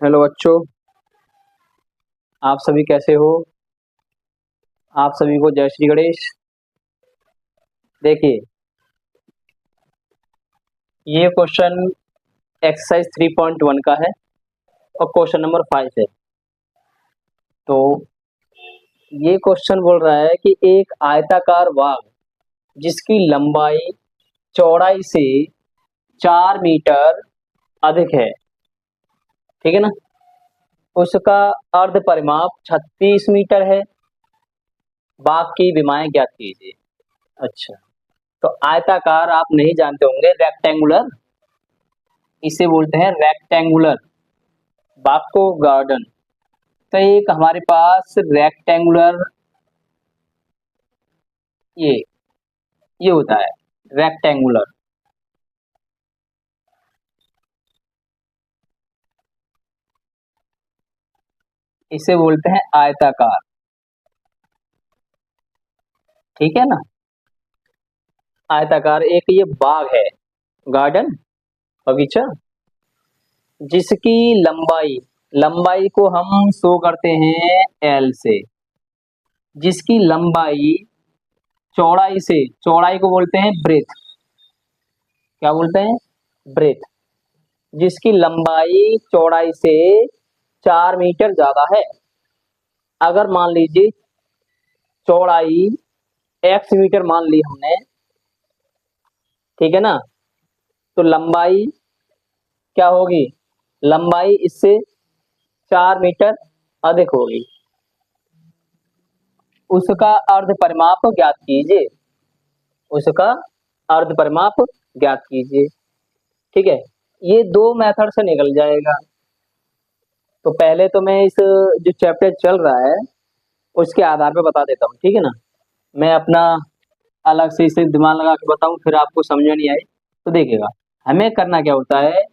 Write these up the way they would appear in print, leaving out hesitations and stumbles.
Hello बच्चों, आप सभी कैसे हो। आप सभी को जय श्री गणेश। देखिए, ये क्वेश्चन एक्सरसाइज 3.1 का है और क्वेश्चन नंबर 5 है। तो ये क्वेश्चन बोल रहा है कि एक आयताकार बाग जिसकी लंबाई चौड़ाई से 4 मीटर अधिक है, ठीक है ना, उसका अर्ध परिमाप 36 मीटर है। बाग की विमाएं ज्ञात कीजिए। अच्छा, तो आयताकार आप नहीं जानते होंगे, रेक्टेंगुलर, इसे बोलते हैं रेक्टेंगुलर बाग को गार्डन। तो एक हमारे पास रेक्टेंगुलर ये ये होता है रेक्टेंगुलर। इसे बोलते हैं आयताकार, ठीक है ना। आयताकार एक ये बाग है, गार्डन, बगीचा, जिसकी लंबाई लंबाई को हम शो करते हैं एल से, जिसकी लंबाई चौड़ाई से, चौड़ाई को बोलते हैं ब्रेथ, क्या बोलते हैं, ब्रेथ, जिसकी लंबाई चौड़ाई से 4 मीटर ज्यादा है। अगर मान लीजिए चौड़ाई एक्स मीटर मान ली हमने, ठीक है ना, तो लंबाई क्या होगी, लंबाई इससे 4 मीटर अधिक होगी। उसका अर्ध परिमाप ज्ञात कीजिए, उसका अर्ध परिमाप ज्ञात कीजिए, ठीक है। ये दो मेथड से निकल जाएगा। तो पहले तो मैं इस जो चैप्टर चल रहा है उसके आधार पे बता देता हूँ, ठीक है ना। मैं अपना अलग से इसे दिमाग लगा के बताऊं फिर आपको समझ में नहीं आए तो देखिएगा। हमें करना क्या होता है,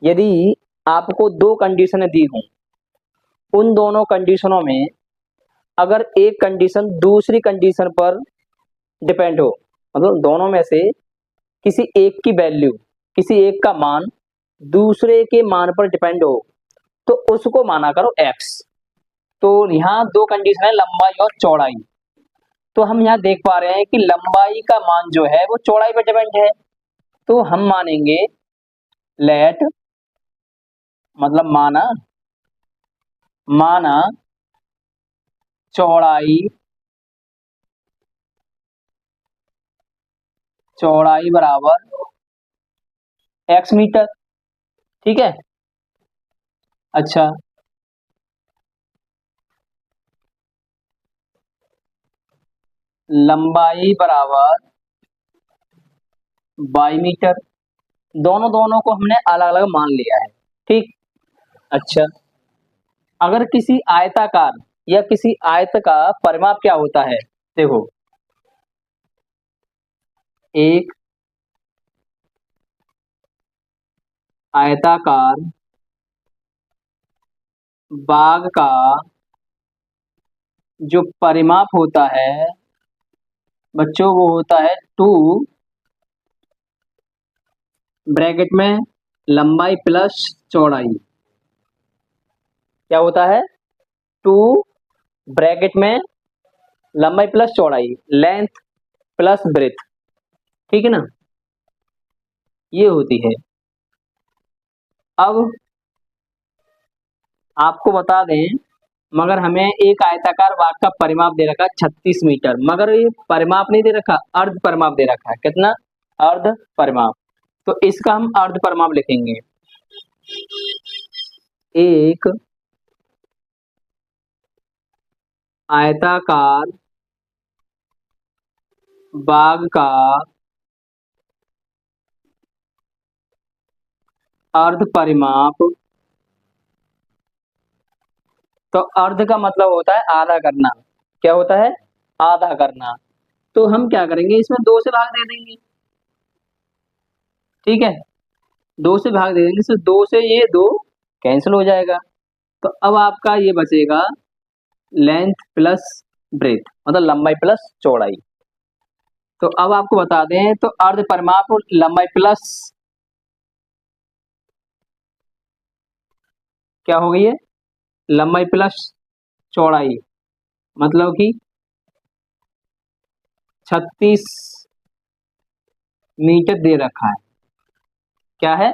यदि आपको दो कंडीशनें दी हों, उन दोनों कंडीशनों में अगर एक कंडीशन दूसरी कंडीशन पर डिपेंड हो, मतलब दोनों में से किसी एक की वैल्यू, किसी एक का मान दूसरे के मान पर डिपेंड हो, तो उसको माना करो एक्स। तो यहाँ दो कंडीशन है, लंबाई और चौड़ाई। तो हम यहाँ देख पा रहे हैं कि लंबाई का मान जो है वो चौड़ाई पर डिपेंड है, तो हम मानेंगे लेट, मतलब माना, माना चौड़ाई, चौड़ाई बराबर एक्स मीटर, ठीक है। अच्छा, लंबाई बराबर बाई मीटर, दोनों दोनों को हमने अलग अलग मान लिया है, ठीक। अच्छा, अगर किसी आयताकार या किसी आयत का परिमाप क्या होता है, देखो, एक आयताकार बाग का जो परिमाप होता है बच्चों वो होता है 2 ब्रैकेट में लंबाई प्लस चौड़ाई, क्या होता है, 2 ब्रैकेट में लंबाई प्लस चौड़ाई, लेंथ प्लस ब्रेथ, ठीक है ना, ये होती है। अब आपको बता दें, मगर हमें एक आयताकार बाग का परिमाप दे रखा है 36 मीटर, मगर ये परिमाप नहीं दे रखा, अर्ध परिमाप दे रखा है। कितना, अर्ध परिमाप। तो इसका हम अर्ध परिमाप लिखेंगे, एक आयताकार बाग का अर्ध परिमाप, तो अर्ध का मतलब होता है आधा करना, क्या होता है, आधा करना। तो हम क्या करेंगे, इसमें 2 से भाग दे देंगे, ठीक है, 2 से भाग दे देंगे, सिर्फ 2 से ये 2 कैंसिल हो जाएगा। तो अब आपका ये बचेगा लेंथ प्लस ब्रेथ, मतलब लंबाई प्लस चौड़ाई। तो अब आपको बता दें, तो अर्ध परिमाप लंबाई प्लस क्या हो गई है, लंबाई प्लस चौड़ाई, मतलब कि 36 मीटर दे रखा है। क्या है,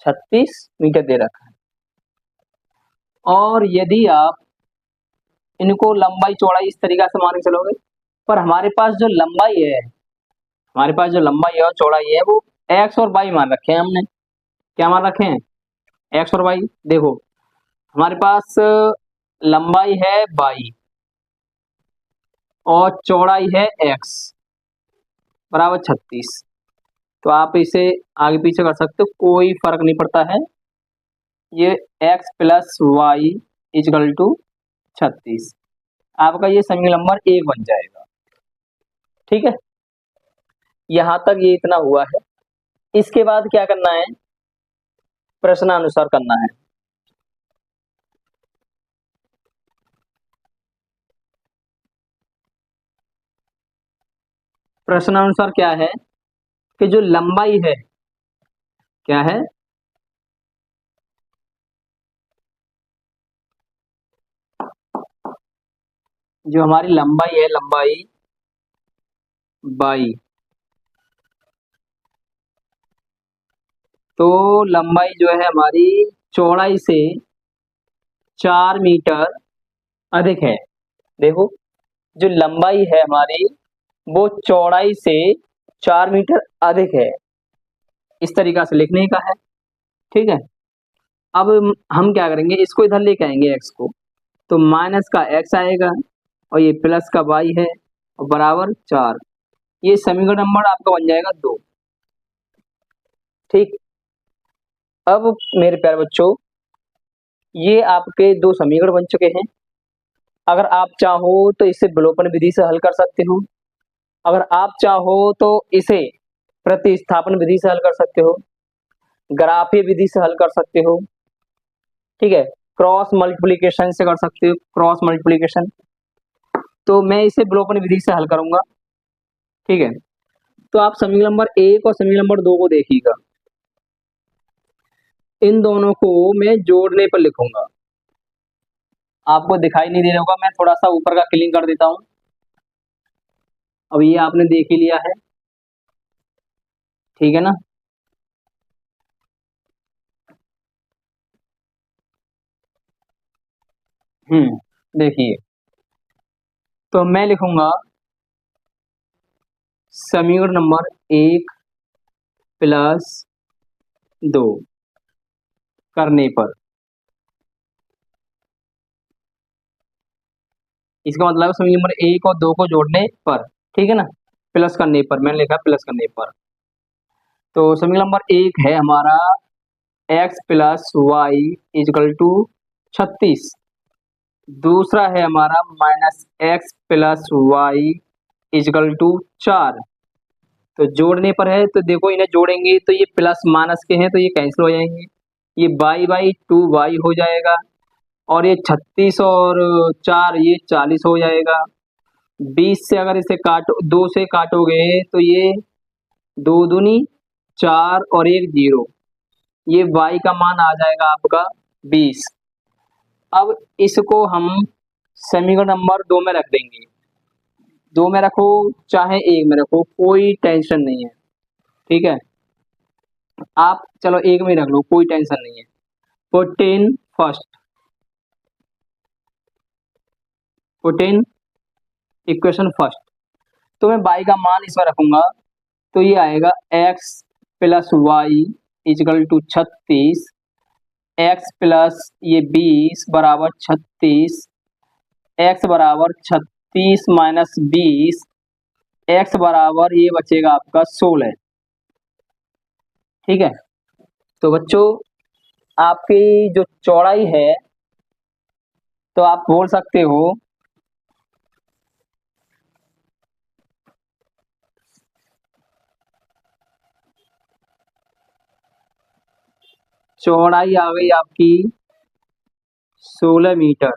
36 मीटर दे रखा है। और यदि आप इनको लंबाई चौड़ाई इस तरीका से मान के चलोगे, पर हमारे पास जो लंबाई है, हमारे पास जो लंबाई है और चौड़ाई है वो एक्स और वाई मान रखे हैं हमने। क्या मान रखे हैं, एक्स और वाई। देखो हमारे पास लंबाई है वाई और चौड़ाई है एक्स बराबर 36। तो आप इसे आगे पीछे कर सकते हो, कोई फर्क नहीं पड़ता है। ये x plus y is equal to 36, आपका ये समीकरण नंबर 1 बन जाएगा। ठीक है, यहां तक ये इतना हुआ है। इसके बाद क्या करना है, प्रश्नानुसार करना है। प्रश्नानुसार क्या है कि जो लंबाई है, क्या है, जो हमारी लंबाई है, लंबाई बाई, तो लंबाई जो है हमारी चौड़ाई से 4 मीटर अधिक है। देखो जो लंबाई है हमारी वो चौड़ाई से 4 मीटर अधिक है, इस तरीका से लिखने का है। ठीक है, अब हम क्या करेंगे, इसको इधर लेके आएंगे एक्स को, तो माइनस का एक्स आएगा और ये प्लस का वाई है और बराबर 4। ये समीकरण नंबर आपका बन जाएगा 2। ठीक, अब मेरे प्यारे बच्चों, ये आपके 2 समीकरण बन चुके हैं। अगर आप चाहो तो इसे विलोपन विधि से हल कर सकते हो, अगर आप चाहो तो इसे प्रतिस्थापन विधि से हल कर सकते हो, ग्राफीय विधि से हल कर सकते हो। ठीक है, क्रॉस मल्टीप्लिकेशन से कर सकते हो, क्रॉस मल्टीप्लिकेशन। तो मैं इसे विलोपन विधि से हल करूंगा। ठीक है, तो आप समीकरण नंबर 1 और समीकरण नंबर 2 को देखिएगा, इन दोनों को मैं जोड़ने पर लिखूंगा। आपको दिखाई नहीं दे रहा होगा, मैं थोड़ा सा ऊपर का क्लीन कर देता हूं। अब ये आपने देख ही लिया है, ठीक है ना। देखिए, तो मैं लिखूंगा समीकरण नंबर 1 प्लस 2 करने पर, इसका मतलब समीकरण नंबर 1 और 2 को जोड़ने पर, ठीक है ना, प्लस करने पर, मैंने लिखा प्लस करने पर। तो समीकरण नंबर 1 है हमारा x plus y is equal to 36। दूसरा है हमारा minus x plus y is equal to 4। तो जोड़ने पर है, तो देखो इन्हें जोड़ेंगे तो ये प्लस माइनस के हैं तो ये कैंसिल हो जाएंगे, ये बाई बाई 2 वाई हो जाएगा, और ये 36 और 4 ये 40 हो जाएगा। 20 से अगर इसे काटो, 2 से काटोगे तो ये 2 दूनी 4 और 1 0, ये y का मान आ जाएगा आपका 20। अब इसको हम समीकरण नंबर 2 में रख देंगे। 2 में रखो चाहे 1 में रखो, कोई टेंशन नहीं है। ठीक है, आप चलो 1 में रख लो, कोई टेंशन नहीं है। 14 फर्स्ट, 14 इक्वेशन फर्स्ट, तो मैं y का मान इसमें रखूंगा, तो ये आएगा x plus y is equal to 36, x plus ये 20 बराबर 36, x बराबर 36 माइनस 20, x बराबर ये बचेगा आपका 16। ठीक है, तो बच्चों आपकी जो चौड़ाई है, तो आप बोल सकते हो चौड़ाई आ गई आपकी 16 मीटर।